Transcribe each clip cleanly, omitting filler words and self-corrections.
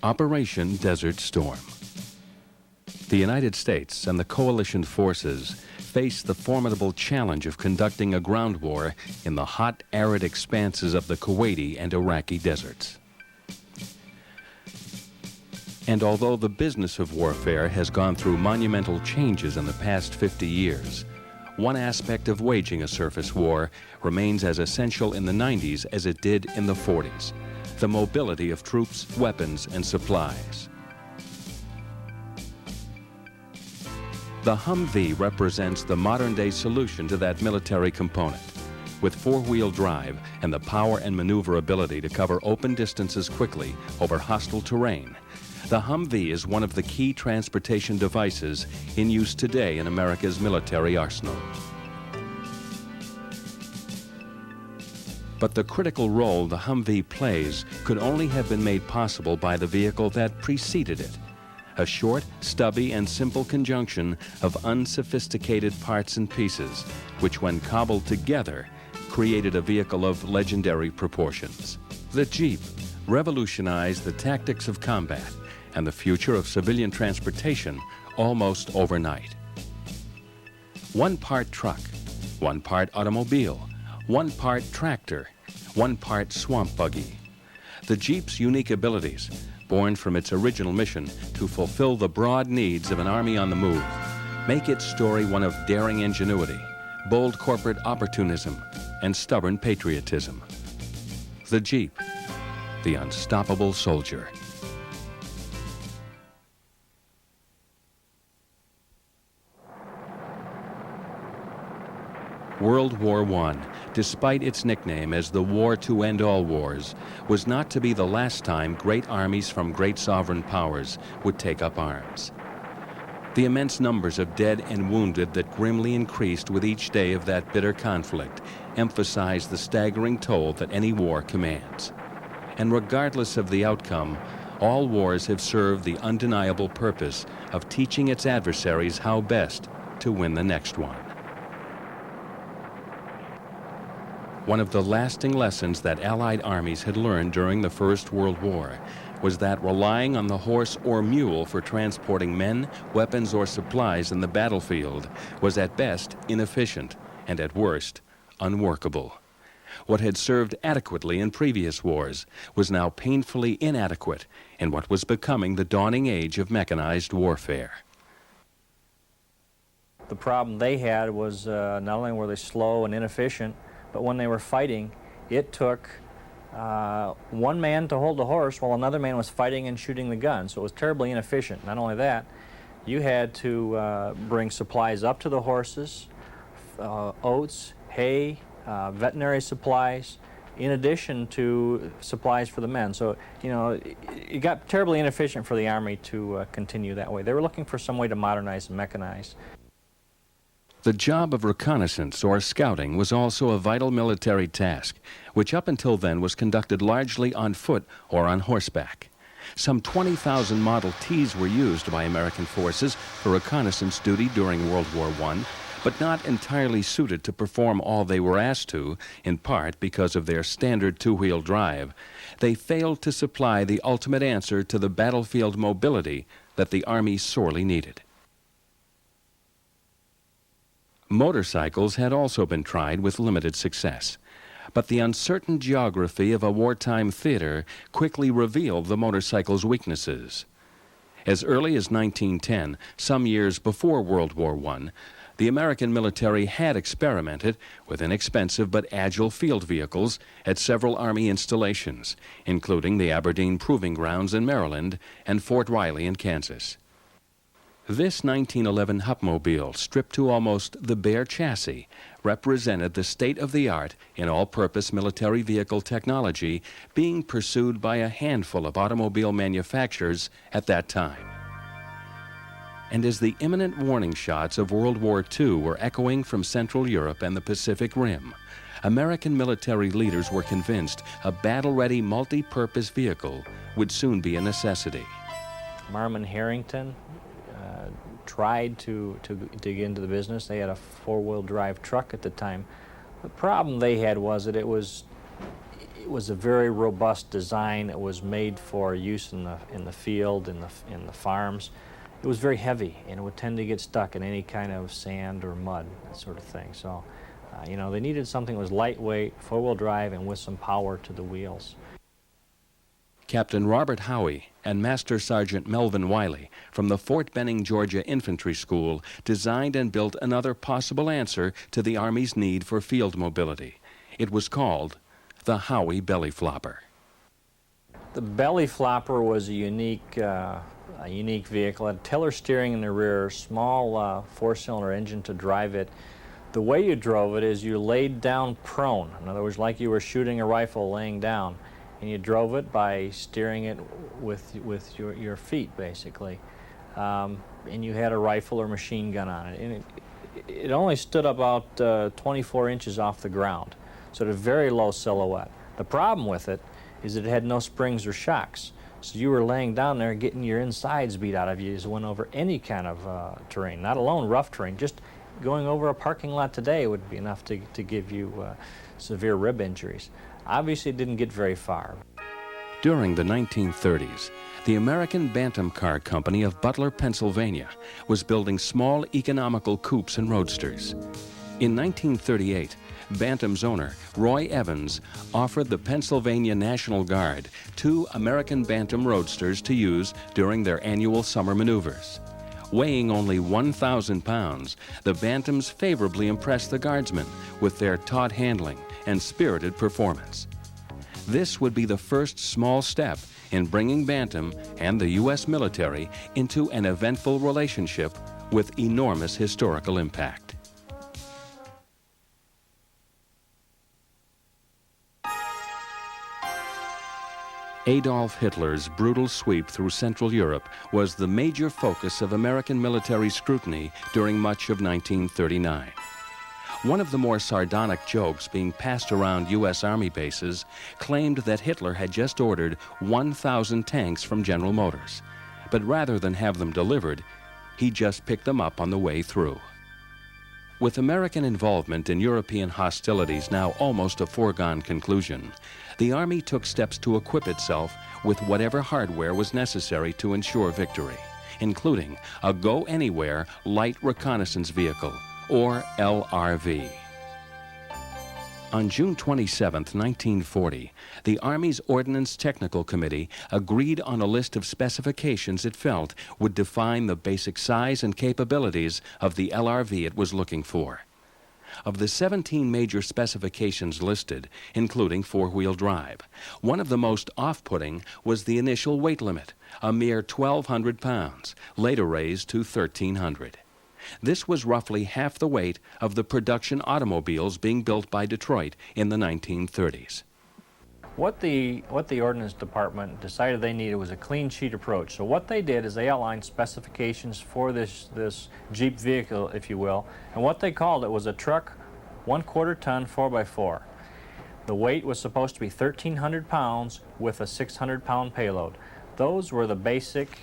Operation Desert Storm. The United States and the coalition forces faced the formidable challenge of conducting a ground war in the hot, arid expanses of the Kuwaiti and Iraqi deserts. And although the business of warfare has gone through monumental changes in the past 50 years, one aspect of waging a surface war remains as essential in the 90s as it did in the 40s: the mobility of troops, weapons, and supplies. The Humvee represents the modern-day solution to that military component. With four-wheel drive and the power and maneuverability to cover open distances quickly over hostile terrain, the Humvee is one of the key transportation devices in use today in America's military arsenal. But the critical role the Humvee plays could only have been made possible by the vehicle that preceded it: a short, stubby, and simple conjunction of unsophisticated parts and pieces, which when cobbled together, created a vehicle of legendary proportions. The Jeep revolutionized the tactics of combat and the future of civilian transportation almost overnight. One part truck, one part automobile, one part tractor, one part swamp buggy. The Jeep's unique abilities, born from its original mission to fulfill the broad needs of an army on the move, make its story one of daring ingenuity, bold corporate opportunism, and stubborn patriotism. The Jeep, the unstoppable soldier. World War I, despite its nickname as the war to end all wars, was not to be the last time great armies from great sovereign powers would take up arms. The immense numbers of dead and wounded that grimly increased with each day of that bitter conflict emphasized the staggering toll that any war commands. And regardless of the outcome, all wars have served the undeniable purpose of teaching its adversaries how best to win the next one. One of the lasting lessons that Allied armies had learned during the First World War was that relying on the horse or mule for transporting men, weapons, or supplies in the battlefield was at best inefficient and at worst unworkable. What had served adequately in previous wars was now painfully inadequate in what was becoming the dawning age of mechanized warfare. The problem they had was not only were they slow and inefficient, but when they were fighting, it took one man to hold the horse while another man was fighting and shooting the gun. So it was terribly inefficient. Not only that, you had to bring supplies up to the horses, oats, hay, veterinary supplies, in addition to supplies for the men. So, you know, it got terribly inefficient for the Army to continue that way. They were looking for some way to modernize and mechanize. The job of reconnaissance or scouting was also a vital military task, which up until then was conducted largely on foot or on horseback. Some 20,000 Model Ts were used by American forces for reconnaissance duty during World War I, but not entirely suited to perform all they were asked to, in part because of their standard two-wheel drive. They failed to supply the ultimate answer to the battlefield mobility that the Army sorely needed. Motorcycles had also been tried with limited success, but the uncertain geography of a wartime theater quickly revealed the motorcycle's weaknesses. As early as 1910, some years before World War I, the American military had experimented with inexpensive but agile field vehicles at several Army installations, including the Aberdeen Proving Grounds in Maryland and Fort Riley in Kansas. This 1911 Hupmobile, stripped to almost the bare chassis, represented the state-of-the-art in all-purpose military vehicle technology being pursued by a handful of automobile manufacturers at that time. And as the imminent warning shots of World War II were echoing from Central Europe and the Pacific Rim, American military leaders were convinced a battle-ready multi-purpose vehicle would soon be a necessity. Marmon Harrington tried to dig into the business. They had a four-wheel drive truck at the time. The problem they had was that it was it was a very robust design. It was made for use in the field, in the farms. It was very heavy, and it would tend to get stuck in any kind of sand or mud, that sort of thing. So, you know, they needed something that was lightweight, four-wheel drive, and with some power to the wheels. Captain Robert Howie and Master Sergeant Melvin Wiley from the Fort Benning, Georgia Infantry School designed and built another possible answer to the Army's need for field mobility. It was called the Howie Belly Flopper. The belly flopper was a unique vehicle. It had tiller steering in the rear, small four-cylinder engine to drive it. The way you drove it is you laid down prone. In other words, like you were shooting a rifle laying down. And you drove it by steering it with your feet, basically. And you had a rifle or machine gun on it. And it only stood about 24 inches off the ground, so it had a very low silhouette. The problem with it is that it had no springs or shocks. So you were laying down there getting your insides beat out of you as you went over any kind of terrain, not alone rough terrain. Just going over a parking lot today would be enough to give you severe rib injuries. Obviously, it didn't get very far. During the 1930s, the American Bantam Car Company of Butler, Pennsylvania, was building small economical coupes and roadsters. In 1938, Bantam's owner, Roy Evans, offered the Pennsylvania National Guard 2 American Bantam roadsters to use during their annual summer maneuvers. Weighing only 1,000 pounds, the Bantams favorably impressed the Guardsmen with their taut handling and spirited performance. This would be the first small step in bringing Bantam and the U.S. military into an eventful relationship with enormous historical impact. Adolf Hitler's brutal sweep through Central Europe was the major focus of American military scrutiny during much of 1939. One of the more sardonic jokes being passed around U.S. Army bases claimed that Hitler had just ordered 1,000 tanks from General Motors, but rather than have them delivered, he just picked them up on the way through. With American involvement in European hostilities now almost a foregone conclusion, the Army took steps to equip itself with whatever hardware was necessary to ensure victory, including a go-anywhere light reconnaissance vehicle, or LRV. On June 27, 1940, the Army's Ordnance Technical Committee agreed on a list of specifications it felt would define the basic size and capabilities of the LRV it was looking for. Of the 17 major specifications listed, including four-wheel drive, one of the most off-putting was the initial weight limit, a mere 1,200 pounds, later raised to 1,300. This was roughly half the weight of the production automobiles being built by Detroit in the 1930s. What the Ordnance Department decided they needed was a clean sheet approach. So what they did is they outlined specifications for this Jeep vehicle, if you will, and what they called it was a truck 1/4 ton 4x4. The weight was supposed to be 1,300 pounds with a 600-pound payload. Those were the basic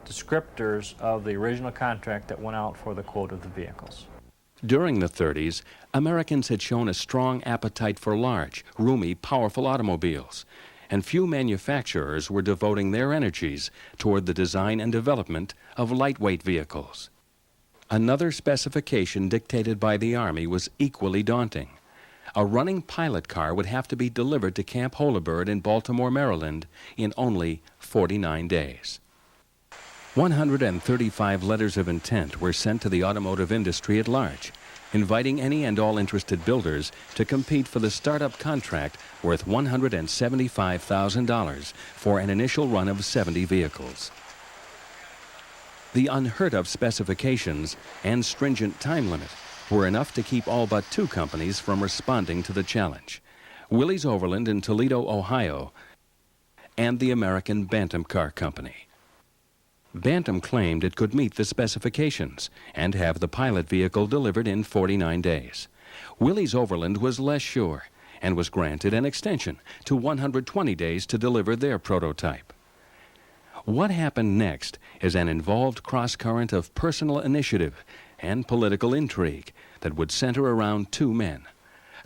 descriptors of the original contract that went out for the quote of the vehicles. During the 30s, Americans had shown a strong appetite for large, roomy, powerful automobiles, and few manufacturers were devoting their energies toward the design and development of lightweight vehicles. Another specification dictated by the Army was equally daunting. A running pilot car would have to be delivered to Camp Holabird in Baltimore, Maryland, in only 49 days. 135 letters of intent were sent to the automotive industry at large, inviting any and all interested builders to compete for the startup contract worth $175,000 for an initial run of 70 vehicles. The unheard-of specifications and stringent time limit were enough to keep all but 2 companies from responding to the challenge: Willys Overland in Toledo, Ohio, and the American Bantam Car Company. Bantam claimed it could meet the specifications and have the pilot vehicle delivered in 49 days. Willys Overland was less sure and was granted an extension to 120 days to deliver their prototype. What happened next is an involved cross-current of personal initiative and political intrigue that would center around 2 men: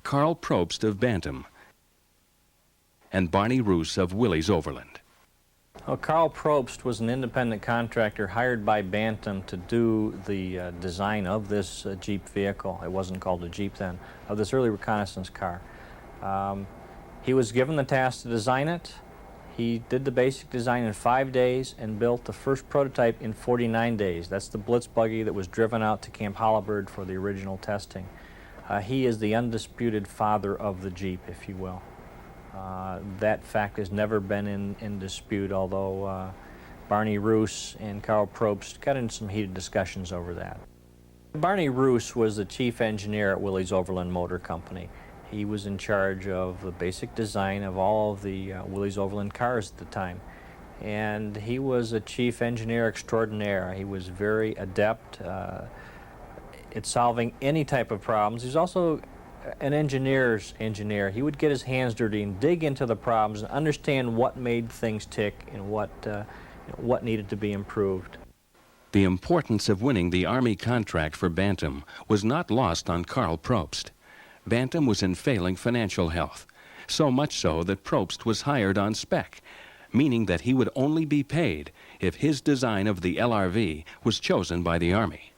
Carl Probst of Bantam and Barney Roos of Willys Overland. Well, Carl Probst was an independent contractor hired by Bantam to do the design of this Jeep vehicle. It wasn't called a Jeep then, of this early reconnaissance car. He was given the task to design it. He did the basic design in 5 days and built the first prototype in 49 days. That's the Blitz buggy that was driven out to Camp Hollibird for the original testing. He is the undisputed father of the Jeep, if you will. That fact has never been in dispute, although Barney Roos and Carl Probst got into some heated discussions over that. Barney Roos was the chief engineer at Willys Overland Motor Company. He was in charge of the basic design of all of the Willys Overland cars at the time. And he was a chief engineer extraordinaire. He was very adept at solving any type of problems. He was also an engineer's engineer. He would get his hands dirty and dig into the problems and understand what made things tick and what needed to be improved. The importance of winning the Army contract for Bantam was not lost on Carl Probst. Bantam was in failing financial health, so much so that Probst was hired on spec, meaning that he would only be paid if his design of the LRV was chosen by the Army.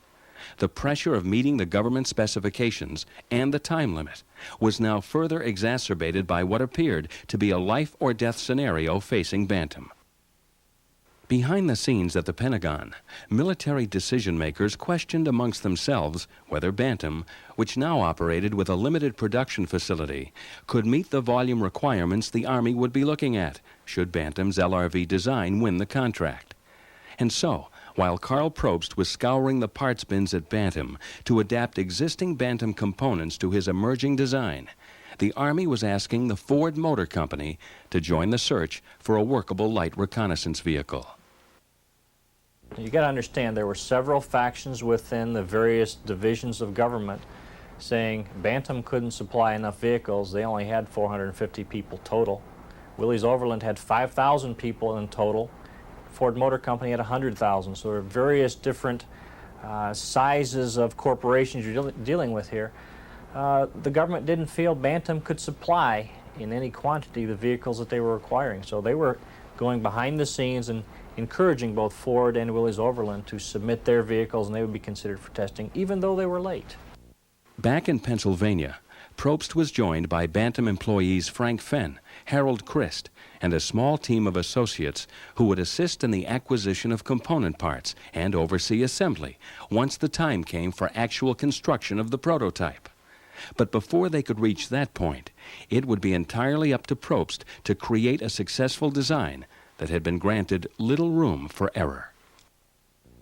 The pressure of meeting the government specifications and the time limit was now further exacerbated by what appeared to be a life-or-death scenario facing Bantam. Behind the scenes at the Pentagon, military decision-makers questioned amongst themselves whether Bantam, which now operated with a limited production facility, could meet the volume requirements the Army would be looking at should Bantam's LRV design win the contract. And so, while Carl Probst was scouring the parts bins at Bantam to adapt existing Bantam components to his emerging design, the Army was asking the Ford Motor Company to join the search for a workable light reconnaissance vehicle. You got to understand there were several factions within the various divisions of government saying Bantam couldn't supply enough vehicles. They only had 450 people total. Willys Overland had 5,000 people in total. Ford Motor Company had 100,000. So there are various different sizes of corporations you're dealing with here. The government didn't feel Bantam could supply in any quantity the vehicles that they were requiring. So they were going behind the scenes and encouraging both Ford and Willys Overland to submit their vehicles, and they would be considered for testing, even though they were late. Back in Pennsylvania, Probst was joined by Bantam employees Frank Fenn, Harold Christ, and a small team of associates who would assist in the acquisition of component parts and oversee assembly once the time came for actual construction of the prototype. But before they could reach that point, it would be entirely up to Probst to create a successful design that had been granted little room for error.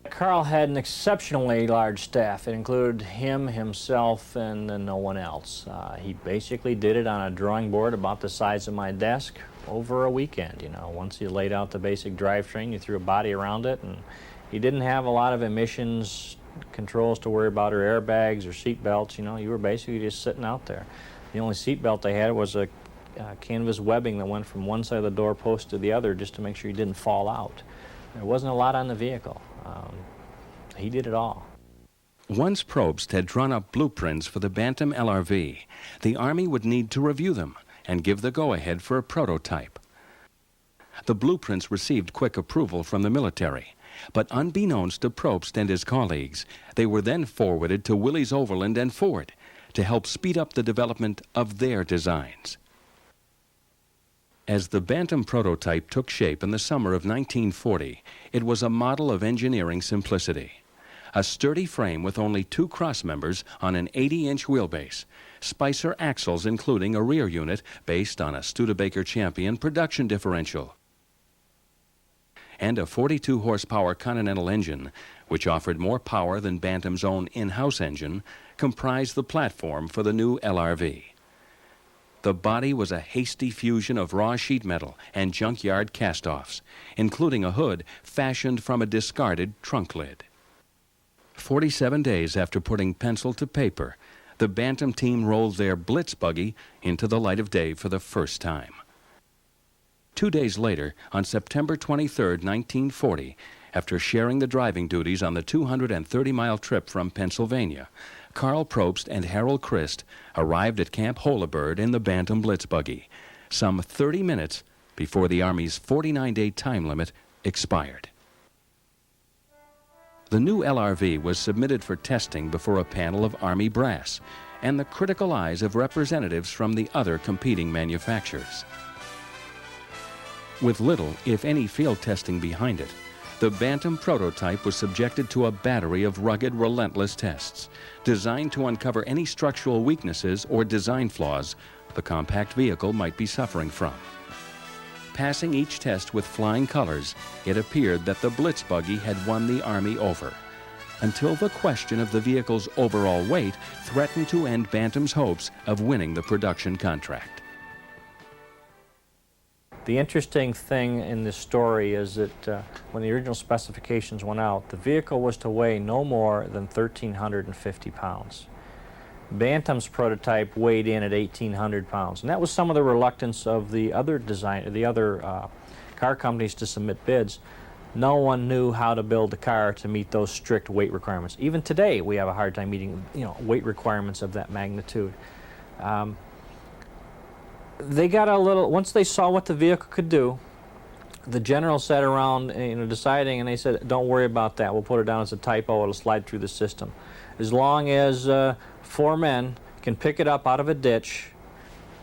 Carl had an exceptionally large staff. It included him, himself, and no one else. He basically did it on a drawing board about the size of my desk over a weekend. You know, once you laid out the basic drivetrain, you threw a body around it, and he didn't have a lot of emissions controls to worry about, or airbags or seat belts. You know, you were basically just sitting out there. The only seat belt they had was a canvas webbing that went from one side of the door post to the other just to make sure you didn't fall out. There wasn't a lot on the vehicle. He did it all. Once Probst had drawn up blueprints for the Bantam LRV, the Army would need to review them and give the go-ahead for a prototype. The blueprints received quick approval from the military, but unbeknownst to Probst and his colleagues, they were then forwarded to Willys Overland and Ford to help speed up the development of their designs. As the Bantam prototype took shape in the summer of 1940, it was a model of engineering simplicity. A sturdy frame with only 2 crossmembers on an 80-inch wheelbase, Spicer axles including a rear unit based on a Studebaker Champion production differential, and a 42-horsepower Continental engine, which offered more power than Bantam's own in-house engine, comprised the platform for the new LRV. The body was a hasty fusion of raw sheet metal and junkyard cast-offs, including a hood fashioned from a discarded trunk lid. 47 days after putting pencil to paper, the Bantam team rolled their Blitz buggy into the light of day for the first time. 2 days later, on September 23, 1940, after sharing the driving duties on the 230-mile trip from Pennsylvania, Carl Probst and Harold Christ arrived at Camp Hollibird in the Bantam Blitz buggy, some 30 minutes before the Army's 49-day time limit expired. The new LRV was submitted for testing before a panel of Army brass and the critical eyes of representatives from the other competing manufacturers. With little, if any, field testing behind it, the Bantam prototype was subjected to a battery of rugged, relentless tests designed to uncover any structural weaknesses or design flaws the compact vehicle might be suffering from. Passing each test with flying colors, it appeared that the Blitz buggy had won the Army over, until the question of the vehicle's overall weight threatened to end Bantam's hopes of winning the production contract. The interesting thing in this story is that when the original specifications went out, the vehicle was to weigh no more than 1,350 pounds. Bantam's prototype weighed in at 1,800 pounds, and that was some of the reluctance of the other car companies to submit bids. No one knew how to build a car to meet those strict weight requirements. Even today, we have a hard time meeting, weight requirements of that magnitude. They got a little, once they saw what the vehicle could do, the general sat around deciding, and they said, don't worry about that, we'll put it down as a typo, it'll slide through the system. As long as 4 men can pick it up out of a ditch,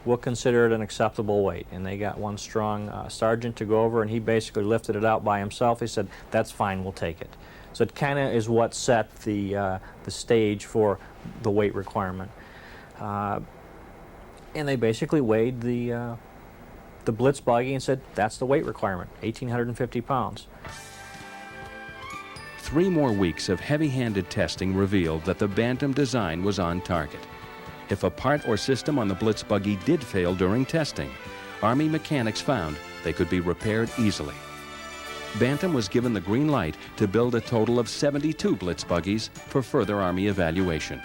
we'll consider it an acceptable weight. And they got one strong sergeant to go over, and he basically lifted it out by himself. He said, that's fine, we'll take it. So it kind of is what set the stage for the weight requirement. And they basically weighed the Blitz buggy and said, that's the weight requirement, 1,850 pounds. 3 more weeks of heavy-handed testing revealed that the Bantam design was on target. If a part or system on the Blitz buggy did fail during testing, Army mechanics found they could be repaired easily. Bantam was given the green light to build a total of 72 Blitz buggies for further Army evaluation.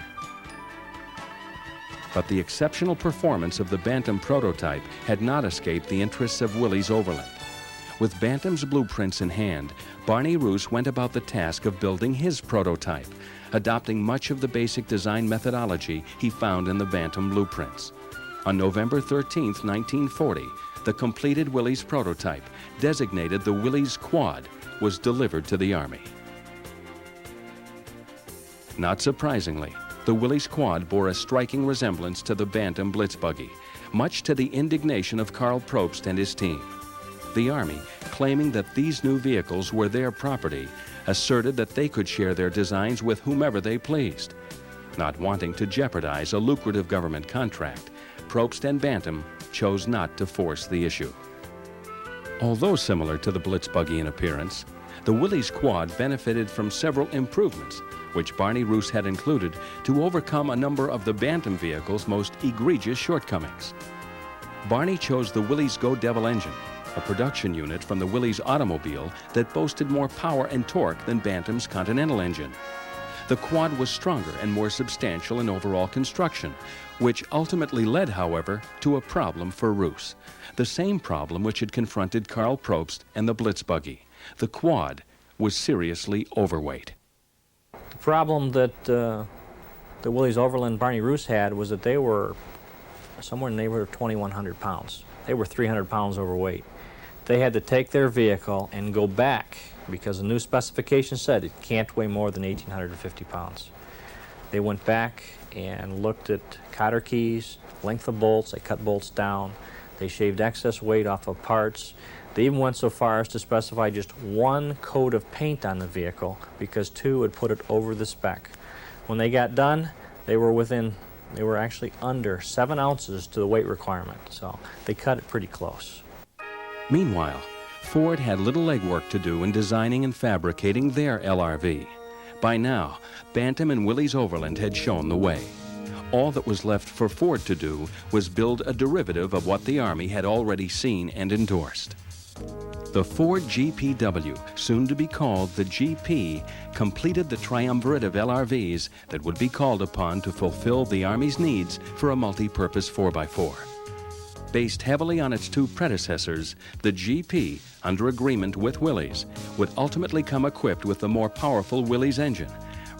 But the exceptional performance of the Bantam prototype had not escaped the interests of Willys Overland. With Bantam's blueprints in hand, Barney Roos went about the task of building his prototype, adopting much of the basic design methodology he found in the Bantam blueprints. On November 13, 1940, the completed Willys prototype, designated the Willys Quad, was delivered to the Army. Not surprisingly, the Willys Quad bore a striking resemblance to the Bantam Blitz buggy, much to the indignation of Karl Probst and his team. The Army, claiming that these new vehicles were their property, asserted that they could share their designs with whomever they pleased. Not wanting to jeopardize a lucrative government contract, Probst and Bantam chose not to force the issue. Although similar to the Blitz buggy in appearance, the Willys Quad benefited from several improvements, which Barney Roos had included to overcome a number of the Bantam vehicle's most egregious shortcomings. Barney chose the Willys Go Devil engine, a production unit from the Willys automobile that boasted more power and torque than Bantam's Continental engine. The Quad was stronger and more substantial in overall construction, which ultimately led, however, to a problem for Roos, the same problem which had confronted Karl Probst and the Blitz buggy. The Quad was seriously overweight. The problem that the Willys Overland Barney Roos had was that they were somewhere in the neighborhood of 2,100 pounds. They were 300 pounds overweight. They had to take their vehicle and go back because the new specification said it can't weigh more than 1,850 pounds. They went back and looked at cotter keys, length of bolts, they cut bolts down, they shaved excess weight off of parts. They even went so far as to specify just 1 coat of paint on the vehicle because 2 would put it over the spec. When they got done, they were actually under 7 ounces to the weight requirement, so they cut it pretty close. Meanwhile, Ford had little legwork to do in designing and fabricating their LRV. By now, Bantam and Willys Overland had shown the way. All that was left for Ford to do was build a derivative of what the Army had already seen and endorsed. The Ford GPW, soon to be called the GP, completed the triumvirate of LRVs that would be called upon to fulfill the Army's needs for a multi-purpose 4x4. Based heavily on its 2 predecessors, the GP, under agreement with Willys, would ultimately come equipped with the more powerful Willys engine,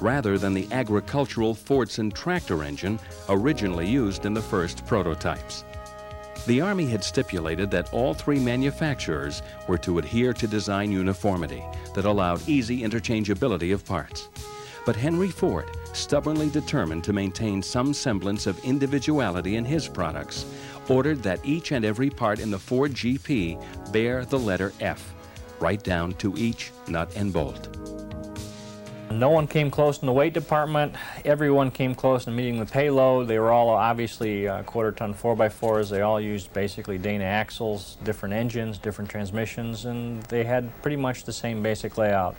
rather than the agricultural Fordson tractor engine originally used in the first prototypes. The Army had stipulated that all three manufacturers were to adhere to design uniformity that allowed easy interchangeability of parts. But Henry Ford, stubbornly determined to maintain some semblance of individuality in his products, ordered that each and every part in the Ford GP bear the letter F, right down to each nut and bolt. No one came close in the weight department. Everyone came close in meeting the payload. They were all obviously quarter-ton 4x4s. They all used basically Dana axles, different engines, different transmissions, and they had pretty much the same basic layout.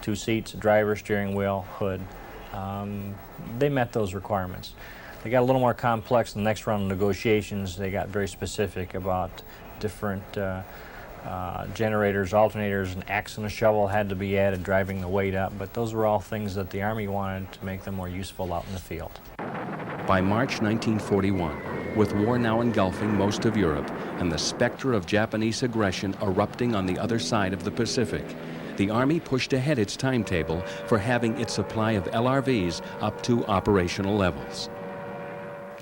2 seats, driver, steering wheel, hood. They met those requirements. They got a little more complex in the next round of negotiations. They got very specific about different generators, alternators, an axe and a shovel had to be added, driving the weight up, but those were all things that the Army wanted to make them more useful out in the field. By March 1941, with war now engulfing most of Europe and the specter of Japanese aggression erupting on the other side of the Pacific, the Army pushed ahead its timetable for having its supply of LRVs up to operational levels.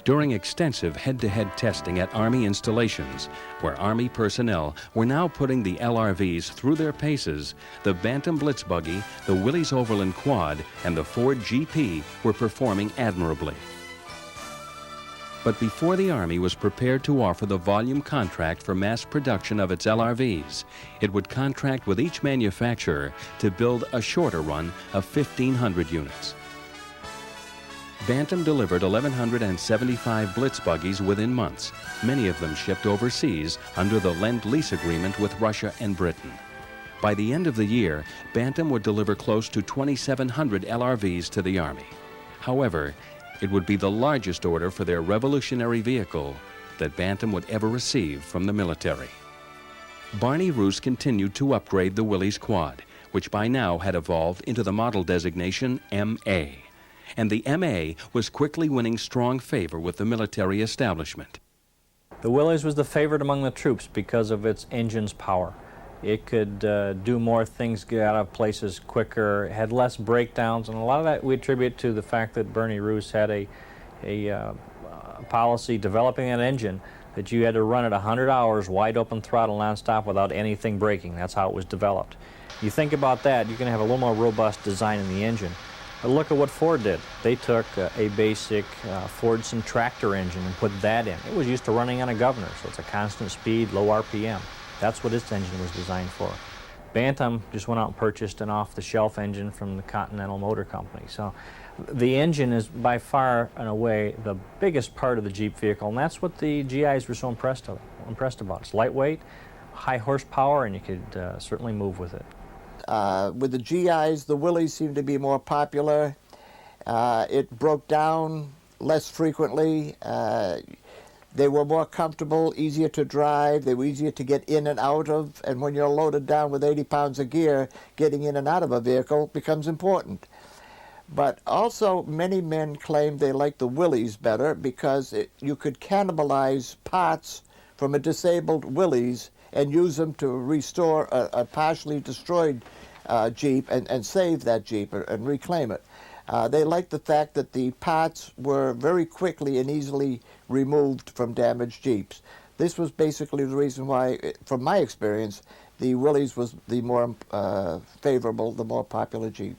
During extensive head-to-head testing at Army installations, where Army personnel were now putting the LRVs through their paces, the Bantam Blitz Buggy, the Willys Overland Quad, and the Ford GP were performing admirably. But before the Army was prepared to offer the volume contract for mass production of its LRVs, it would contract with each manufacturer to build a shorter run of 1,500 units. Bantam delivered 1,175 Blitz buggies within months, many of them shipped overseas under the Lend-Lease agreement with Russia and Britain. By the end of the year, Bantam would deliver close to 2,700 LRVs to the Army. However, it would be the largest order for their revolutionary vehicle that Bantam would ever receive from the military. Barney Roos continued to upgrade the Willys Quad, which by now had evolved into the model designation MA. And the MA was quickly winning strong favor with the military establishment. The Willys was the favorite among the troops because of its engine's power. It could do more things, get out of places quicker, had less breakdowns, and a lot of that we attribute to the fact that Bernie Roos had a policy developing an engine that you had to run at 100 hours, wide open throttle nonstop without anything breaking. That's how it was developed. You think about that, you're going to have a little more robust design in the engine. But look at what Ford did. They took a basic Fordson tractor engine and put that in. It was used to running on a governor, so it's a constant speed, low RPM. That's what its engine was designed for. Bantam just went out and purchased an off-the-shelf engine from the Continental Motor Company. So the engine is by far and away the biggest part of the Jeep vehicle, and that's what the GIs were so impressed about. It's lightweight, high horsepower, and you could certainly move with it. With the GIs, the Willys seemed to be more popular. It broke down less frequently. They were more comfortable, easier to drive. They were easier to get in and out of. And when you're loaded down with 80 pounds of gear, getting in and out of a vehicle becomes important. But also, many men claimed they liked the Willys better because you could cannibalize parts from a disabled Willys and use them to restore a partially destroyed Jeep and save that Jeep and reclaim it. They liked the fact that the parts were very quickly and easily removed from damaged Jeeps. This was basically the reason why, from my experience, the Willys was the more favorable, the more popular Jeep.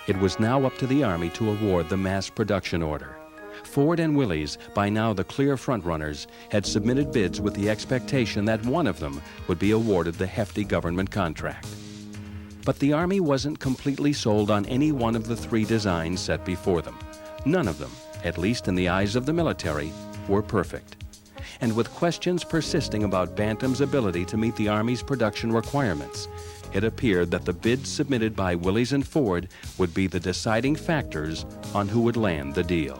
It was now up to the Army to award the mass production order. Ford and Willys, by now the clear frontrunners, had submitted bids with the expectation that one of them would be awarded the hefty government contract. But the Army wasn't completely sold on any one of the three designs set before them. None of them, at least in the eyes of the military, were perfect. And with questions persisting about Bantam's ability to meet the Army's production requirements, it appeared that the bids submitted by Willys and Ford would be the deciding factors on who would land the deal.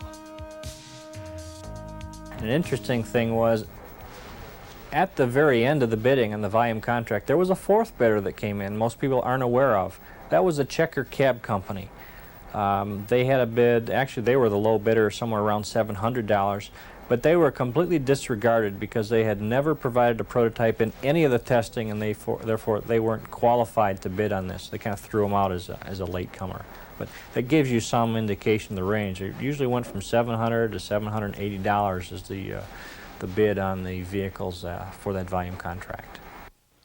An interesting thing was, at the very end of the bidding on the volume contract, there was a fourth bidder that came in most people aren't aware of. That was a Checker Cab Company. They had a bid, actually they were the low bidder, somewhere around $700, but they were completely disregarded because they had never provided a prototype in any of the testing, and therefore they weren't qualified to bid on this. They kind of threw them out as a latecomer. But that gives you some indication of the range. It usually went from $700 to $780 is the bid on the vehicles for that volume contract.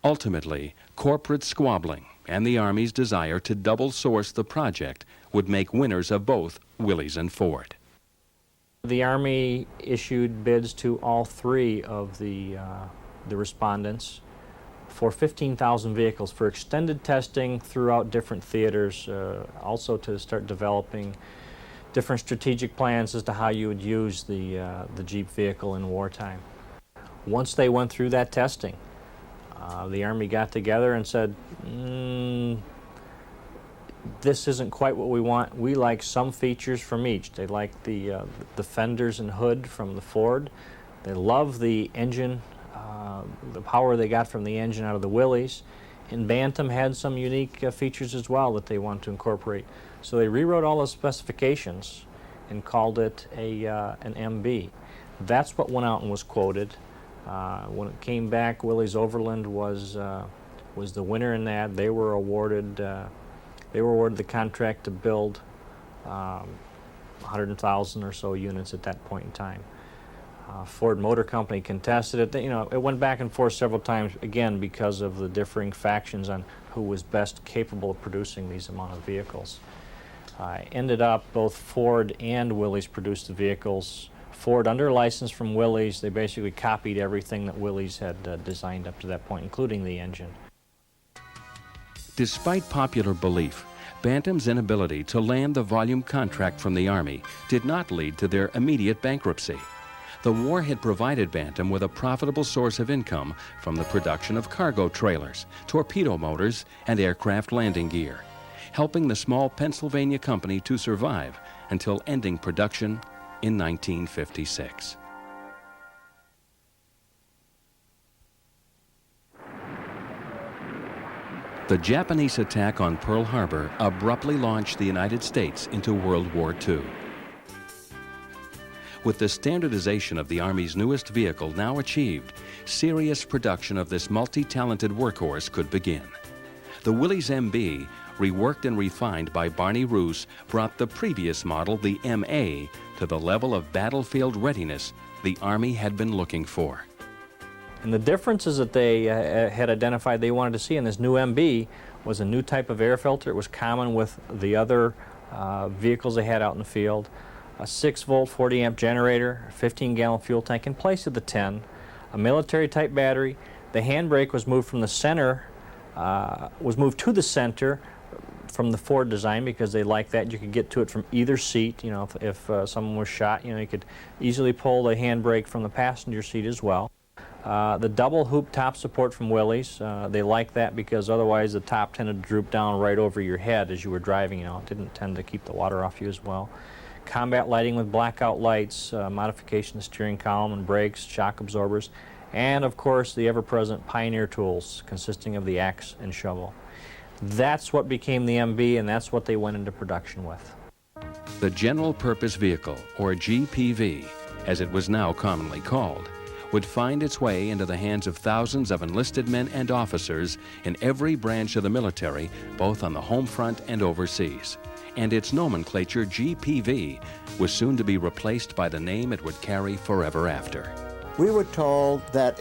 Ultimately, corporate squabbling and the Army's desire to double source the project would make winners of both Willys and Ford. The Army issued bids to all three of the respondents for 15,000 vehicles for extended testing throughout different theaters, also to start developing different strategic plans as to how you would use the Jeep vehicle in wartime. Once they went through that testing, the Army got together and said, this isn't quite what we want. We like some features from each. They like the fenders and hood from the Ford. They love the engine, the power they got from the engine out of the Willys. And Bantam had some unique features as well that they want to incorporate. So they rewrote all the specifications and called it an MB. That's what went out and was quoted. When it came back, Willys Overland was the winner in that. They were awarded the contract to build 100,000 or so units at that point in time. Ford Motor Company contested it. It went back and forth several times, again, because of the differing factions on who was best capable of producing these amount of vehicles. Ended up both Ford and Willys produced the vehicles. Ford under license from Willys. They basically copied everything that Willys had designed up to that point, including the engine. Despite popular belief, Bantam's inability to land the volume contract from the Army did not lead to their immediate bankruptcy. The war had provided Bantam with a profitable source of income from the production of cargo trailers, torpedo motors, and aircraft landing gear, helping the small Pennsylvania company to survive until ending production in 1956. The Japanese attack on Pearl Harbor abruptly launched the United States into World War II. With the standardization of the Army's newest vehicle now achieved, serious production of this multi-talented workhorse could begin. The Willys MB, reworked and refined by Barney Roos, brought the previous model, the MA, to the level of battlefield readiness the Army had been looking for. And the differences that they had identified they wanted to see in this new MB was a new type of air filter. It was common with the other vehicles they had out in the field. A 6-volt, 40-amp generator, 15-gallon fuel tank in place of the 10, a military-type battery. The handbrake was moved from the center, to the center from the Ford design because they liked that. You could get to it from either seat. If someone was shot, you could easily pull the handbrake from the passenger seat as well. The double hoop top support from Willys, they liked that because otherwise the top tended to droop down right over your head as you were driving. It didn't tend to keep the water off you as well. Combat lighting with blackout lights, modification of steering column and brakes, shock absorbers, and of course the ever-present Pioneer tools consisting of the axe and shovel. That's what became the MB, and that's what they went into production with. The General Purpose Vehicle, or GPV, as it was now commonly called, would find its way into the hands of thousands of enlisted men and officers in every branch of the military, both on the home front and overseas. And its nomenclature, GPV, was soon to be replaced by the name it would carry forever after. We were told that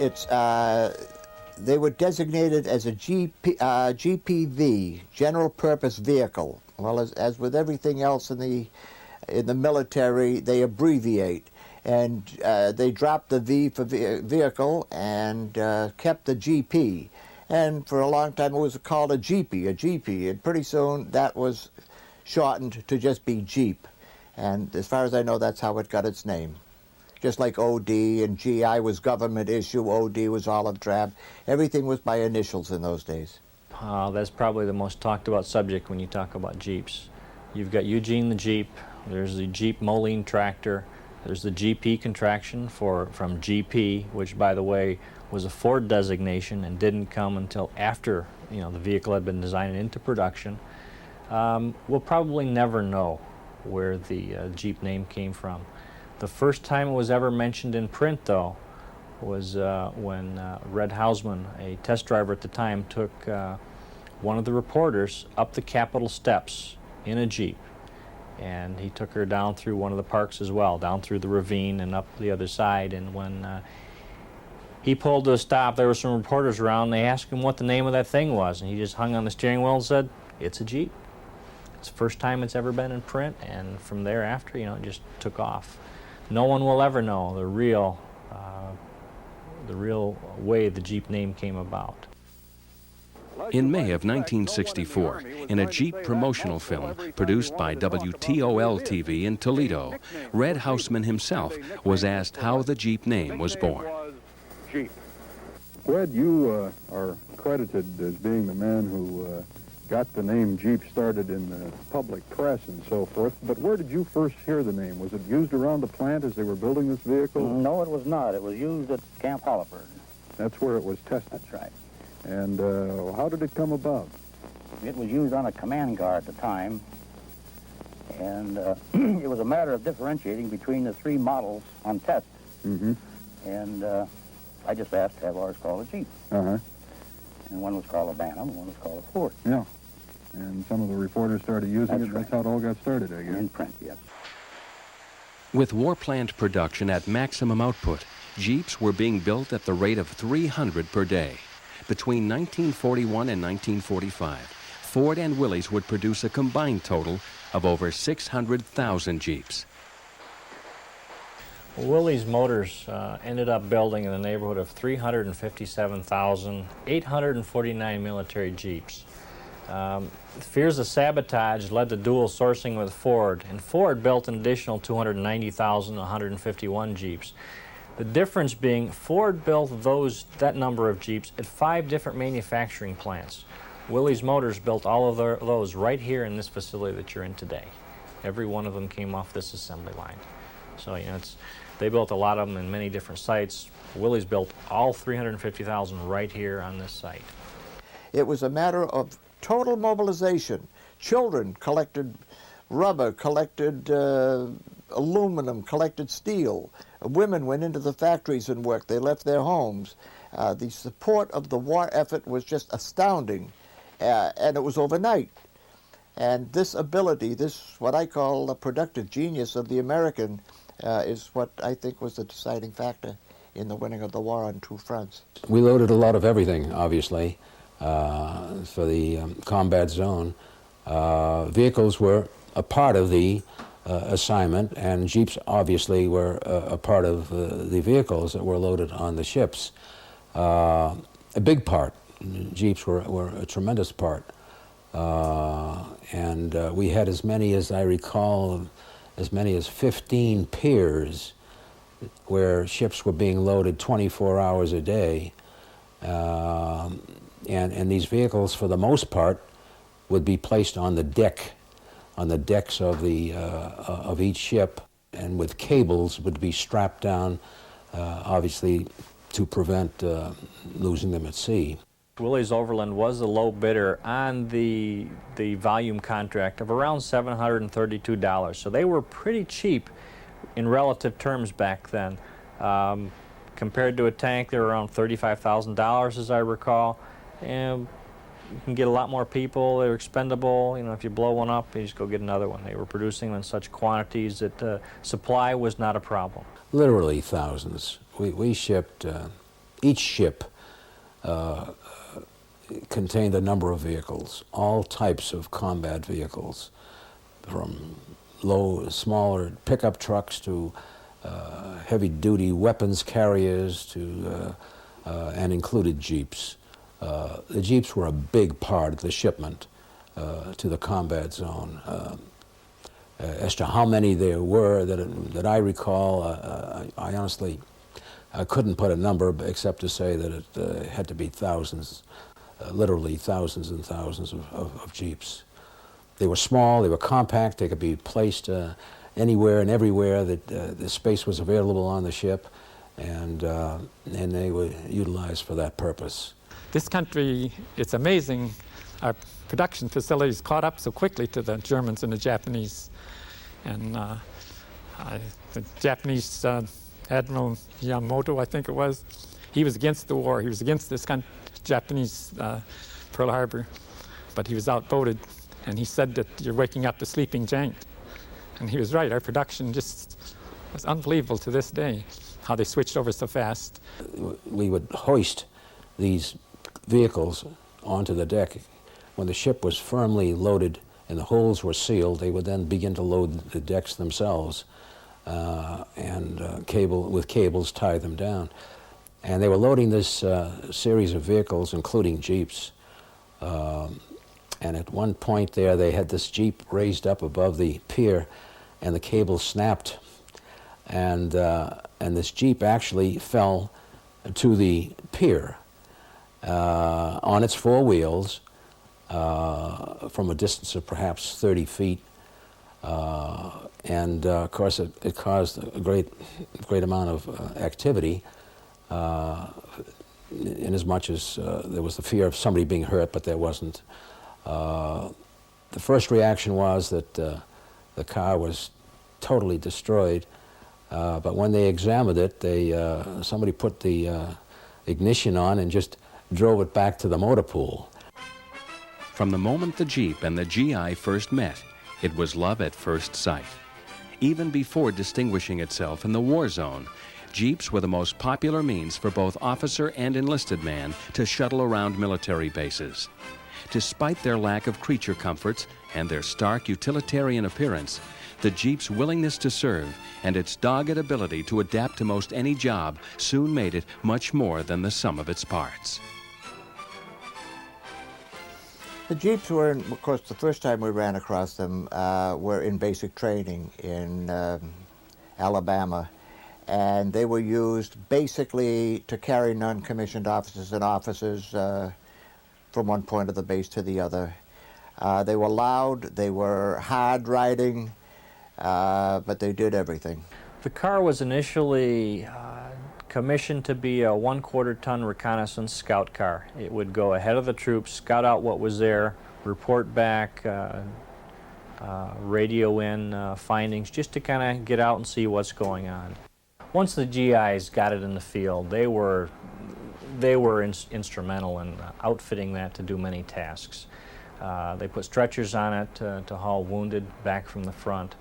they were designated as a GPV, General Purpose Vehicle. Well, as with everything else in the military, they abbreviate. And they dropped the V for vehicle and kept the GP. And for a long time it was called a GP. And pretty soon that was shortened to just be Jeep. And as far as I know, that's how it got its name. Just like OD and GI was government issue, OD was olive drab. Everything was by initials in those days. That's probably the most talked about subject when you talk about Jeeps. You've got Eugene the Jeep, there's the Jeep Moline tractor, there's the GP contraction from GP, which by the way was a Ford designation and didn't come until after the vehicle had been designed into production. We'll probably never know where the Jeep name came from. The first time it was ever mentioned in print, though, was when Red Hausman, a test driver at the time, took one of the reporters up the Capitol steps in a Jeep. And he took her down through one of the parks as well, down through the ravine and up the other side. And when He pulled to a stop. There were some reporters around. They asked him what the name of that thing was, and he just hung on the steering wheel and said, "It's a Jeep." It's the first time it's ever been in print, and from thereafter, you know, it just took off. No one will ever know the real way the Jeep name came about. In May of 1964, in a Jeep promotional film produced by WTOL-TV in Toledo, Red Houseman himself was asked how the Jeep name was born. Jeep. Red, you are credited as being the man who got the name Jeep started in the public press and so forth, but where did you first hear the name? Was it used around the plant as they were building this vehicle? No, it was not. It was used at Camp Holliford. That's where it was tested? That's right. And how did it come about? It was used on a command car at the time, and it was a matter of differentiating between the three models on test. Mm-hmm. And I just asked to have ours called a Jeep. Uh-huh. And one was called a Bantam, and one was called a Ford. Yeah. And some of the reporters started using it. That's how it all got started, I guess. In print, yes. With war plant production at maximum output, Jeeps were being built at the rate of 300 per day. Between 1941 and 1945, Ford and Willys would produce a combined total of over 600,000 Jeeps. Willys Motors ended up building in the neighborhood of 357,849 military Jeeps. Fears of sabotage led to dual sourcing with Ford, and Ford built an additional 290,151 Jeeps. The difference being Ford built that number of Jeeps at 5 different manufacturing plants. Willys Motors built all of those right here in this facility that you're in today. Every one of them came off this assembly line. So, you know, they built a lot of them in many different sites. Willys built all 350,000 right here on this site. It was a matter of total mobilization. Children collected rubber, collected aluminum, collected steel. Women went into the factories and worked. They left their homes. The support of the war effort was just astounding, and it was overnight. And this ability, this what I call the productive genius of the American, is what I think was the deciding factor in the winning of the war on two fronts. We loaded a lot of everything, obviously, for the combat zone. Vehicles were a part of the assignment, and Jeeps obviously were a part of the vehicles that were loaded on the ships. A big part. Jeeps were a tremendous part. And we had as many as I recall, as many as 15 piers where ships were being loaded 24 hours a day. And these vehicles, for the most part, would be placed on the decks of each ship, and with cables would be strapped down, obviously to prevent losing them at sea. Willys Overland was the low bidder on the volume contract of around $732. So they were pretty cheap in relative terms back then. Compared to a tank, they were around $35,000 as I recall. And you can get a lot more people. They were expendable. You know, if you blow one up, you just go get another one. They were producing them in such quantities that supply was not a problem. Literally thousands. We shipped, each ship contained a number of vehicles, all types of combat vehicles, from smaller pickup trucks to heavy-duty weapons carriers to, and included Jeeps. The Jeeps were a big part of the shipment to the combat zone. As to how many there were that I recall, I honestly couldn't put a number except to say that it had to be thousands, literally thousands and thousands of Jeeps. They were small, they were compact, they could be placed anywhere and everywhere that the space was available on the ship, and they were utilized for that purpose. This country, it's amazing, our production facilities caught up so quickly to the Germans and the Japanese. And the Japanese Admiral Yamamoto, I think it was, he was against the war. He was against this Japanese Pearl Harbor, but he was outvoted, and he said that you're waking up the sleeping giant. And he was right. Our production just was unbelievable to this day. how they switched over so fast. We would hoist these vehicles onto the deck. When the ship was firmly loaded and the holes were sealed, they would then begin to load the decks themselves and with cables tie them down. And they were loading this series of vehicles, including Jeeps. And at one point there, they had this Jeep raised up above the pier, and the cable snapped. And this Jeep actually fell to the pier on its four wheels from a distance of perhaps 30 feet. Of course, it caused a great amount of activity, inasmuch as there was the fear of somebody being hurt, but there wasn't. The first reaction was that the car was totally destroyed, but when they examined it, somebody put the ignition on and just drove it back to the motor pool. From the moment the Jeep and the GI first met, it was love at first sight. Even before distinguishing itself in the war zone, Jeeps were the most popular means for both officer and enlisted man to shuttle around military bases. Despite their lack of creature comforts and their stark utilitarian appearance, the Jeep's willingness to serve and its dogged ability to adapt to most any job soon made it much more than the sum of its parts. The Jeeps were, of course, the first time we ran across them were in basic training in Alabama. And they were used basically to carry non-commissioned officers and officers from one point of the base to the other. They were loud, they were hard riding, but they did everything. The car was initially commissioned to be a 1/4 ton reconnaissance scout car. It would go ahead of the troops, scout out what was there, report back, radio in findings, just to kind of get out and see what's going on. Once the GIs got it in the field, they were instrumental in outfitting that to do many tasks. They put stretchers on it to haul wounded back from the front.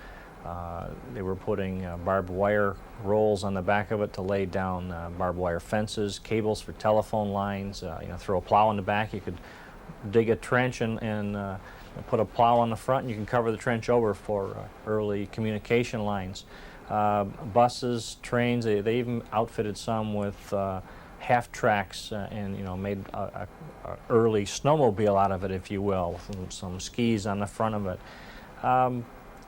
They were putting barbed wire rolls on the back of it to lay down barbed wire fences, cables for telephone lines. Throw a plow in the back. You could dig a trench and put a plow on the front, and you can cover the trench over for early communication lines. Buses, trains. They even outfitted some with half tracks and made a early snowmobile out of it, if you will, with some skis on the front of it.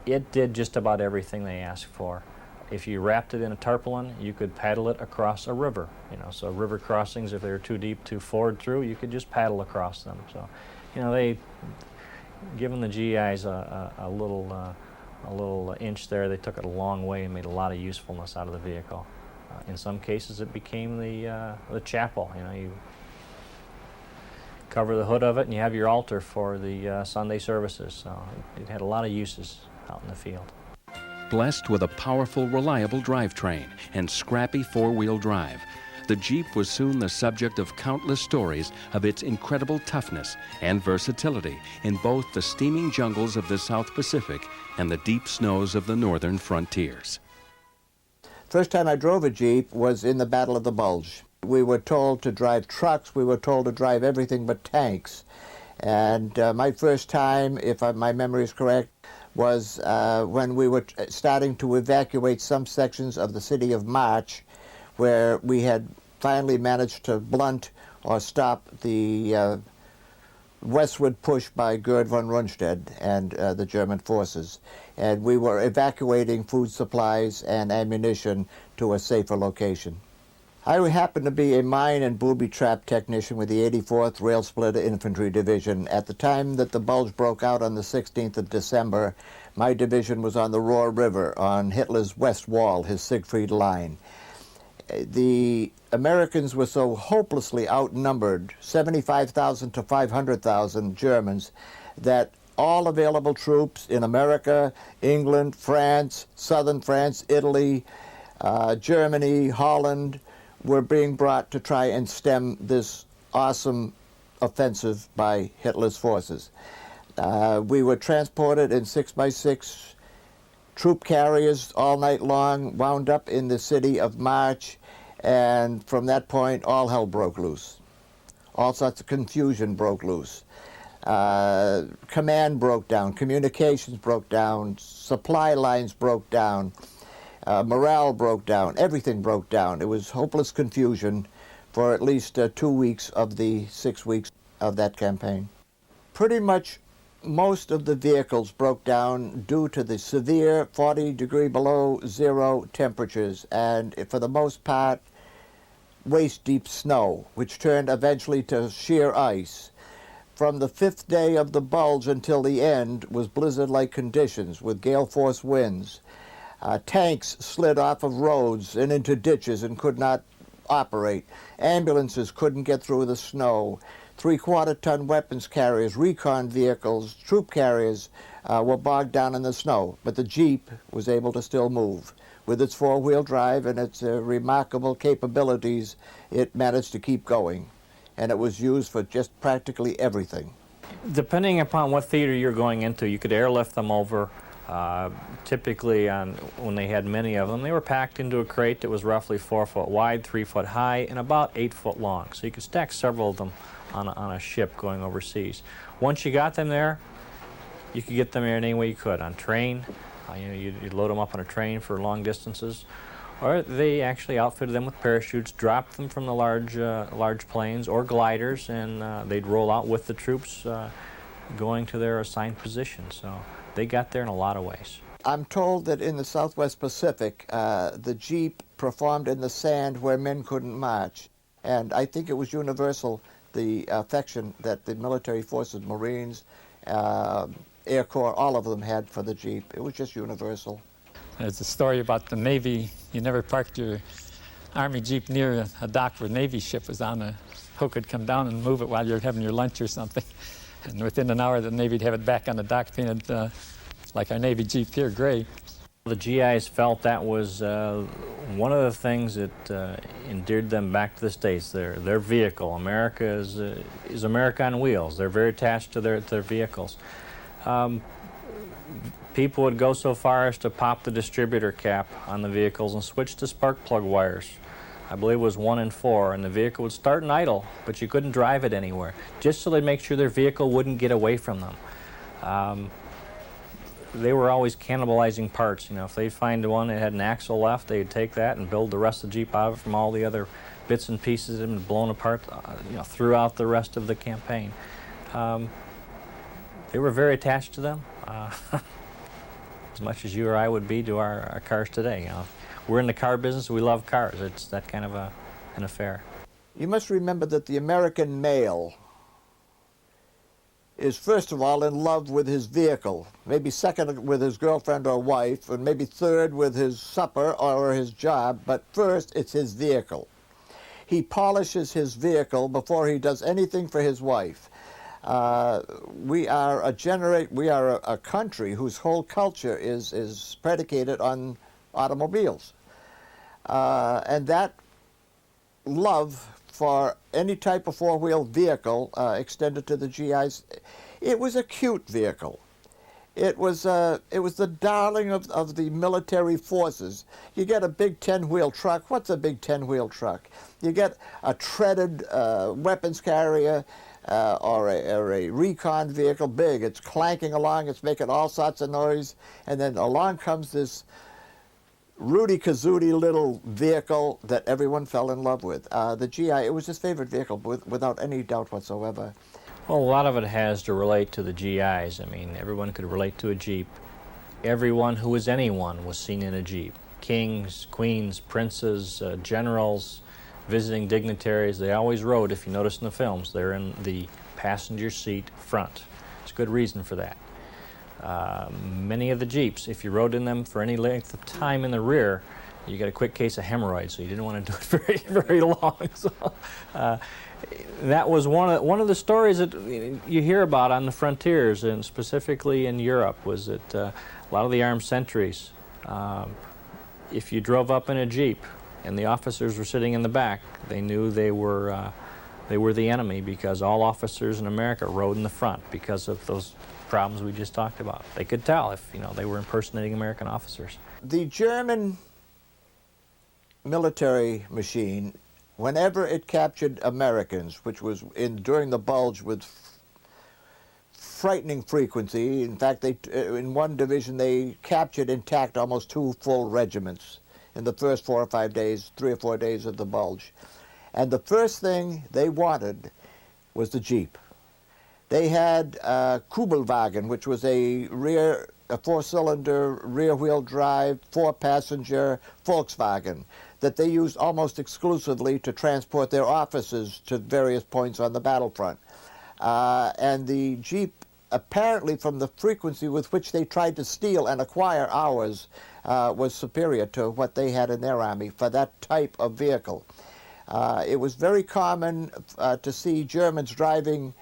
It did just about everything they asked for. If you wrapped it in a tarpaulin, you could paddle it across a river. So river crossings, if they were too deep to ford through, you could just paddle across them. So, they, given the GIs a little inch there, they took it a long way and made a lot of usefulness out of the vehicle. In some cases, it became the chapel. You cover the hood of it, and you have your altar for the Sunday services. So it had a lot of uses out in the field. Blessed with a powerful, reliable drivetrain and scrappy four-wheel drive, the Jeep was soon the subject of countless stories of its incredible toughness and versatility in both the steaming jungles of the South Pacific and the deep snows of the northern frontiers. First time I drove a Jeep was in the Battle of the Bulge. We were told to drive trucks, we were told to drive everything but tanks. And my first time, if my memory is correct, was when we were starting to evacuate some sections of the city of March, where we had finally managed to blunt or stop the westward push by Gerd von Rundstedt and the German forces. And we were evacuating food supplies and ammunition to a safer location. I happened to be a mine and booby trap technician with the 84th Rail Splitter Infantry Division. At the time that the bulge broke out on the 16th of December, my division was on the Rohr River on Hitler's west wall, his Siegfried Line. The Americans were so hopelessly outnumbered, 75,000 to 500,000 Germans, that all available troops in America, England, France, southern France, Italy, Germany, Holland, were being brought to try and stem this awesome offensive by Hitler's forces. We were transported in 6x6 troop carriers all night long, wound up in the city of March, and from that point, all hell broke loose. All sorts of confusion broke loose. Command broke down, communications broke down, supply lines broke down, morale broke down, everything broke down. It was hopeless confusion for at least 2 weeks of the 6 weeks of that campaign. Pretty much most of the vehicles broke down due to the severe 40-degree below zero temperatures, and for the most part, waist-deep snow, which turned eventually to sheer ice. From the 5th day of the bulge until the end was blizzard-like conditions with gale-force winds. Tanks slid off of roads and into ditches and could not operate. Ambulances couldn't get through the snow. 3/4-ton weapons carriers, recon vehicles, troop carriers were bogged down in the snow, but the Jeep was able to still move. With its four-wheel drive and its remarkable capabilities, it managed to keep going, and it was used for just practically everything. Depending upon what theater you're going into, you could airlift them over. Typically, when they had many of them, they were packed into a crate that was roughly 4 foot wide, 3 foot high, and about 8 foot long. So you could stack several of them on a ship going overseas. Once you got them there, you could get them there any way you could. On train, you'd load them up on a train for long distances, or they actually outfitted them with parachutes, dropped them from the large planes or gliders, and they'd roll out with the troops going to their assigned position. So they got there in a lot of ways. I'm told that in the Southwest Pacific, the Jeep performed in the sand where men couldn't march. And I think it was universal, the affection that the military forces, Marines, Air Corps, all of them had for the Jeep. It was just universal. There's a story about the Navy. You never parked your Army Jeep near a dock where a Navy ship was on. A hook would come down and move it while you're having your lunch or something. And within an hour, the Navy'd have it back on the dock painted like our Navy Jeep here, gray. The GIs felt that was one of the things that endeared them back to the States. Their vehicle. America is America on wheels. They're very attached to their vehicles. People would go so far as to pop the distributor cap on the vehicles and switch to spark plug wires. I believe it was 1 and 4, and the vehicle would start and idle, but you couldn't drive it anywhere, just so they'd make sure their vehicle wouldn't get away from them. They were always cannibalizing parts. If they'd find one that had an axle left, they'd take that and build the rest of the Jeep out of it from all the other bits and pieces that had been blown apart throughout the rest of the campaign. They were very attached to them, as much as you or I would be to our cars today. We're in the car business. We love cars. It's that kind of an affair. You must remember that the American male is first of all in love with his vehicle, maybe second with his girlfriend or wife, and maybe third with his supper or his job, but first it's his vehicle. He polishes his vehicle before he does anything for his wife. We are a country whose whole culture is predicated on automobiles. And that love for any type of four-wheel vehicle extended to the GIs. It was a cute vehicle. It was the darling of the military forces. You get a big 10-wheel truck. What's a big 10-wheel truck? You get a treaded weapons carrier or a recon vehicle, big. It's clanking along. It's making all sorts of noise. And then along comes this Rudy-kazooty little vehicle that everyone fell in love with. The GI, it was his favorite vehicle without any doubt whatsoever. Well, a lot of it has to relate to the GIs. I mean, everyone could relate to a Jeep. Everyone who was anyone was seen in a Jeep. Kings, queens, princes, generals, visiting dignitaries, they always rode, if you notice in the films, they're in the passenger seat front. There's a good reason for that. Many of the Jeeps, if you rode in them for any length of time in the rear, you got a quick case of hemorrhoids, so you didn't want to do it very long. So, that was one of the stories that you hear about on the frontiers, and specifically in Europe, was that a lot of the armed sentries, if you drove up in a Jeep and the officers were sitting in the back, they knew they were They were the enemy because all officers in America rode in the front because of those problems we just talked about. They could tell if, you know, they were impersonating American officers. The German military machine, whenever it captured Americans, which was during the Bulge with frightening frequency. In fact, in one division they captured intact almost 2 full regiments in the first 4 or 5 days, 3 or 4 days of the Bulge. And the first thing they wanted was the Jeep. They had Kugelwagen, which was a 4-cylinder, rear-wheel drive, 4-passenger Volkswagen that they used almost exclusively to transport their officers to various points on the battlefront. And the Jeep, apparently from the frequency with which they tried to steal and acquire ours, was superior to what they had in their army for that type of vehicle. It was very common to see Germans driving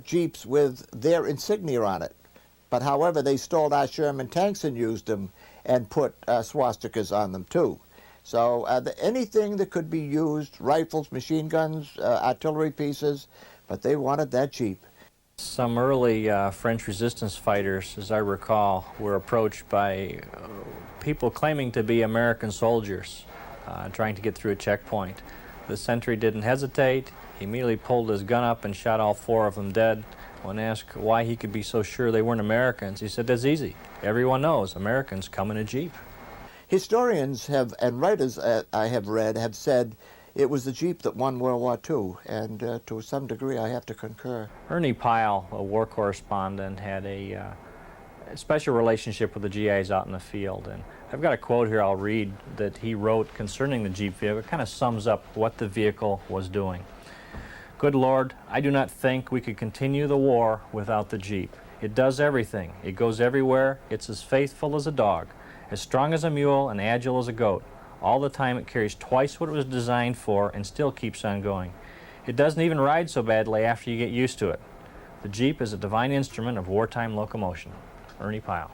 Jeeps with their insignia on it. But however, they stole our Sherman tanks and used them and put swastikas on them too. So anything that could be used, rifles, machine guns, artillery pieces, but they wanted that Jeep. Some early French resistance fighters, as I recall, were approached by people claiming to be American soldiers trying to get through a checkpoint. The sentry didn't hesitate. He immediately pulled his gun up and shot all 4 of them dead. When asked why he could be so sure they weren't Americans, he said, "That's easy. Everyone knows Americans come in a Jeep." Historians have, and writers I have read, have said it was the Jeep that won World War II, and to some degree I have to concur. Ernie Pyle, a war correspondent, had a special relationship with the GIs out in the field, and I've got a quote here I'll read that he wrote concerning the Jeep vehicle. It kind of sums up what the vehicle was doing. "Good Lord, I do not think we could continue the war without the Jeep. It does everything. It goes everywhere. It's as faithful as a dog, as strong as a mule, and agile as a goat. All the time it carries twice what it was designed for and still keeps on going. It doesn't even ride so badly after you get used to it. The Jeep is a divine instrument of wartime locomotion." Ernie Pyle.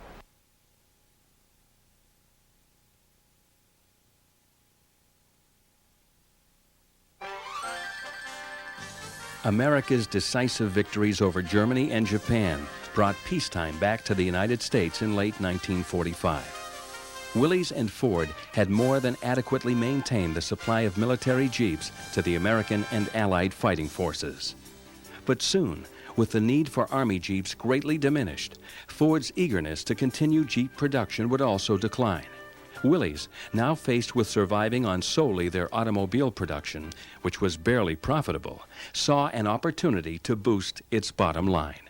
America's decisive victories over Germany and Japan brought peacetime back to the United States in late 1945. Willys and Ford had more than adequately maintained the supply of military Jeeps to the American and Allied fighting forces. But soon, with the need for Army Jeeps greatly diminished, Ford's eagerness to continue Jeep production would also decline. Willys, now faced with surviving on solely their automobile production, which was barely profitable, saw an opportunity to boost its bottom line.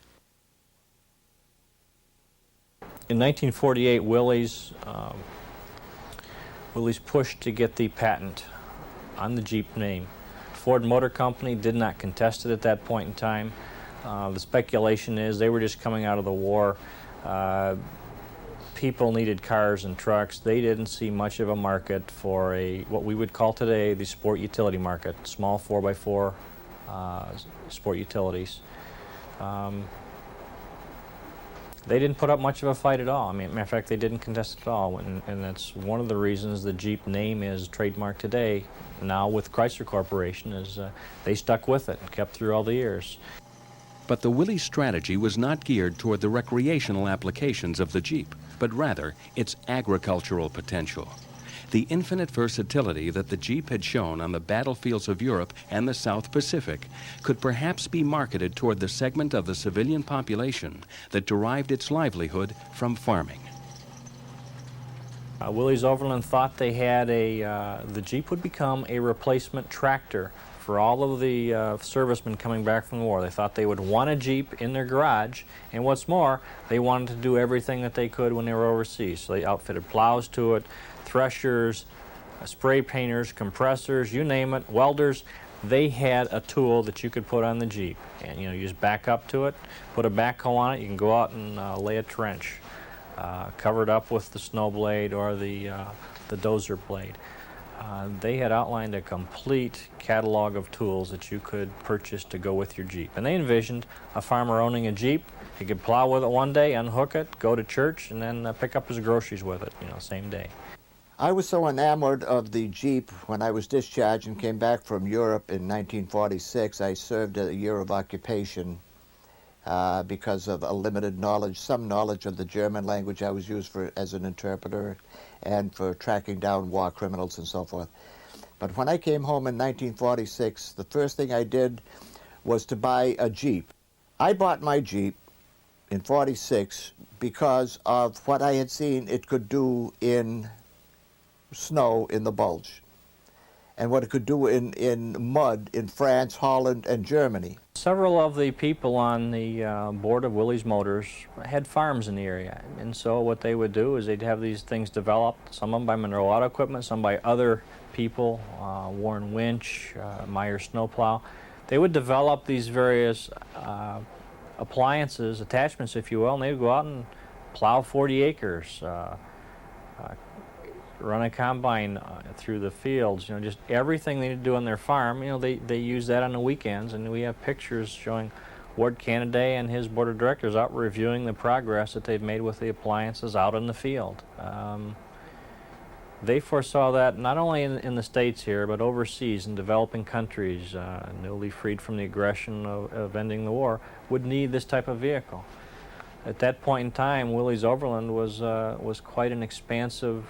In 1948, Willys pushed to get the patent on the Jeep name. Ford Motor Company did not contest it at that point in time. The speculation is they were just coming out of the war. People needed cars and trucks. They didn't see much of a market for what we would call today the sport utility market, small 4x4 sport utilities. They didn't put up much of a fight at all. I mean, matter of fact, they didn't contest at all, and that's one of the reasons the Jeep name is trademarked today. Now with Chrysler Corporation, is they stuck with it and kept through all the years. But the Willys strategy was not geared toward the recreational applications of the Jeep, but rather its agricultural potential. The infinite versatility that the Jeep had shown on the battlefields of Europe and the South Pacific could perhaps be marketed toward the segment of the civilian population that derived its livelihood from farming. Willys Overland thought they had the Jeep would become a replacement tractor for all of the servicemen coming back from the war. They thought they would want a Jeep in their garage, and what's more, they wanted to do everything that they could when they were overseas. So they outfitted plows to it, threshers, spray painters, compressors, you name it, welders. They had a tool that you could put on the Jeep, and you just back up to it, put a backhoe on it, you can go out and lay a trench, covered up with the snow blade or the dozer blade. They had outlined a complete catalog of tools that you could purchase to go with your Jeep. And they envisioned a farmer owning a Jeep. He could plow with it one day, unhook it, go to church, and then pick up his groceries with it, same day. I was so enamored of the Jeep when I was discharged and came back from Europe in 1946. I served a year of occupation because of a limited knowledge, some knowledge of the German language. I was used as an interpreter and for tracking down war criminals and so forth. But when I came home in 1946, the first thing I did was to buy a Jeep. I bought my Jeep in 46 because of what I had seen it could do in snow in the Bulge, and what it could do in mud in France, Holland, and Germany. Several of the people on the board of Willys Motors had farms in the area, and so what they would do is they'd have these things developed, some of them by Monroe Auto Equipment, some by other people, Warren Winch, Meyer Snowplow. They would develop these various appliances, attachments if you will, and they would go out and plow 40 acres, run a combine through the fields, you know, just everything they do on their farm, you know, they use that on the weekends, and we have pictures showing Ward Canaday and his board of directors out reviewing the progress that they've made with the appliances out in the field. They foresaw that not only in the States here, but overseas in developing countries, newly freed from the aggression of ending the war, would need this type of vehicle. At that point in time, Willys Overland was quite an expansive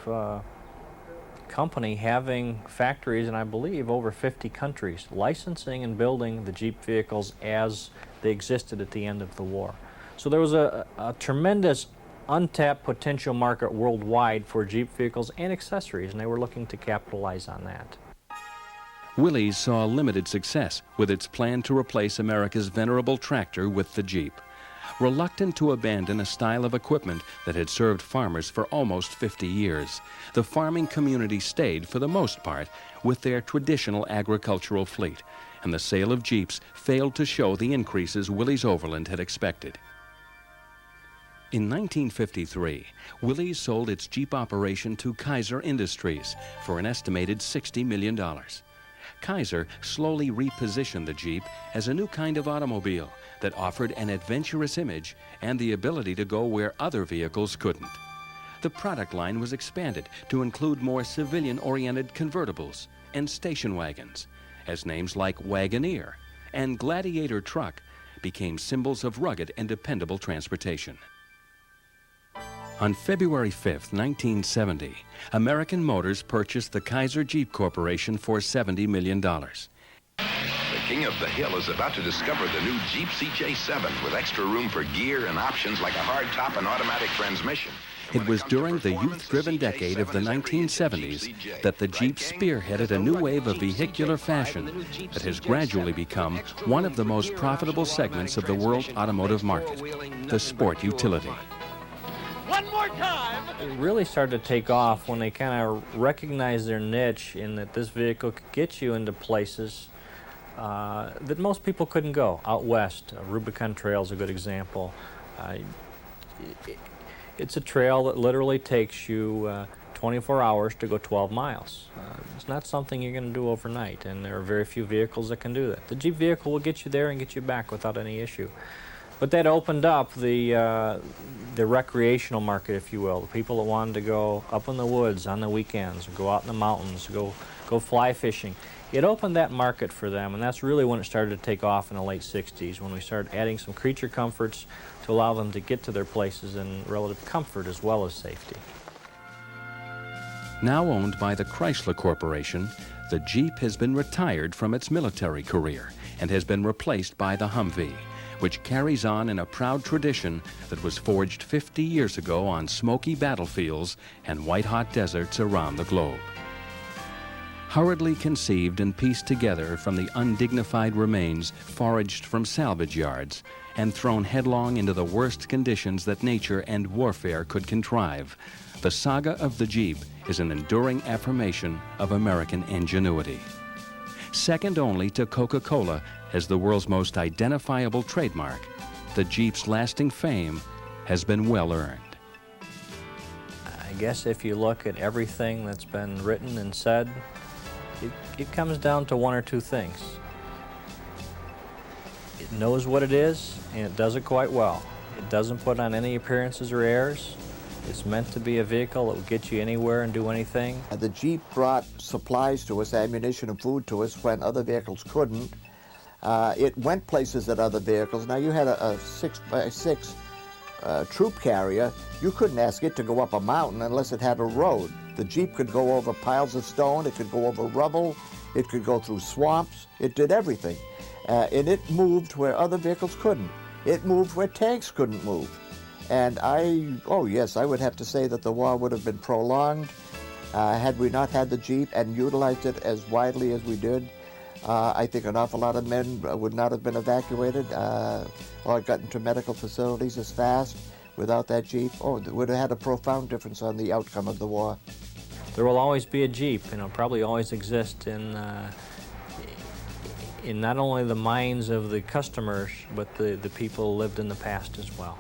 company, having factories in, I believe, over 50 countries, licensing and building the Jeep vehicles as they existed at the end of the war. So there was a tremendous untapped potential market worldwide for Jeep vehicles and accessories, and they were looking to capitalize on that. Willys saw limited success with its plan to replace America's venerable tractor with the Jeep. Reluctant to abandon a style of equipment that had served farmers for almost 50 years, the farming community stayed, for the most part, with their traditional agricultural fleet, and the sale of Jeeps failed to show the increases Willys Overland had expected. In 1953, Willys sold its Jeep operation to Kaiser Industries for an estimated $60 million. Kaiser slowly repositioned the Jeep as a new kind of automobile that offered an adventurous image and the ability to go where other vehicles couldn't. The product line was expanded to include more civilian-oriented convertibles and station wagons, as names like Wagoneer and Gladiator Truck became symbols of rugged and dependable transportation. On February 5, 1970, American Motors purchased the Kaiser Jeep Corporation for $70 million. The king of the hill is about to discover the new Jeep CJ7 with extra room for gear and options like a hardtop and automatic transmission. It was during the youth-driven decade of the 1970s that the Jeep spearheaded a new wave of vehicular fashion that has gradually become one of the most profitable segments of the world automotive market, the sport utility. One more time! It really started to take off when they kind of recognized their niche in that this vehicle could get you into places that most people couldn't go. Out west, Rubicon Trail is a good example. It's a trail that literally takes you 24 hours to go 12 miles. It's not something you're going to do overnight, and there are very few vehicles that can do that. The Jeep vehicle will get you there and get you back without any issue. But that opened up the recreational market, if you will. The people that wanted to go up in the woods on the weekends, or go out in the mountains, go fly fishing. It opened that market for them, and that's really when it started to take off in the late 60s, when we started adding some creature comforts to allow them to get to their places in relative comfort as well as safety. Now owned by the Chrysler Corporation, the Jeep has been retired from its military career and has been replaced by the Humvee, which carries on in a proud tradition that was forged 50 years ago on smoky battlefields and white-hot deserts around the globe. Hurriedly conceived and pieced together from the undignified remains foraged from salvage yards and thrown headlong into the worst conditions that nature and warfare could contrive, the saga of the Jeep is an enduring affirmation of American ingenuity. Second only to Coca-Cola as the world's most identifiable trademark, the Jeep's lasting fame has been well earned. I guess if you look at everything that's been written and said, it comes down to one or two things. It knows what it is, and it does it quite well. It doesn't put on any appearances or airs. It's meant to be a vehicle that will get you anywhere and do anything. The Jeep brought supplies to us, ammunition and food to us when other vehicles couldn't. It went places that other vehicles. Now you had a 6x6 troop carrier. You couldn't ask it to go up a mountain unless it had a road. The Jeep could go over piles of stone, it could go over rubble, it could go through swamps, it did everything. And it moved where other vehicles couldn't. It moved where tanks couldn't move. And oh yes, I would have to say that the war would have been prolonged had we not had the Jeep and utilized it as widely as we did. I think an awful lot of men would not have been evacuated or gotten to medical facilities as fast without that Jeep. Oh, it would have had a profound difference on the outcome of the war. There will always be a Jeep, and it'll probably always exist in not only the minds of the customers, but the people who lived in the past as well.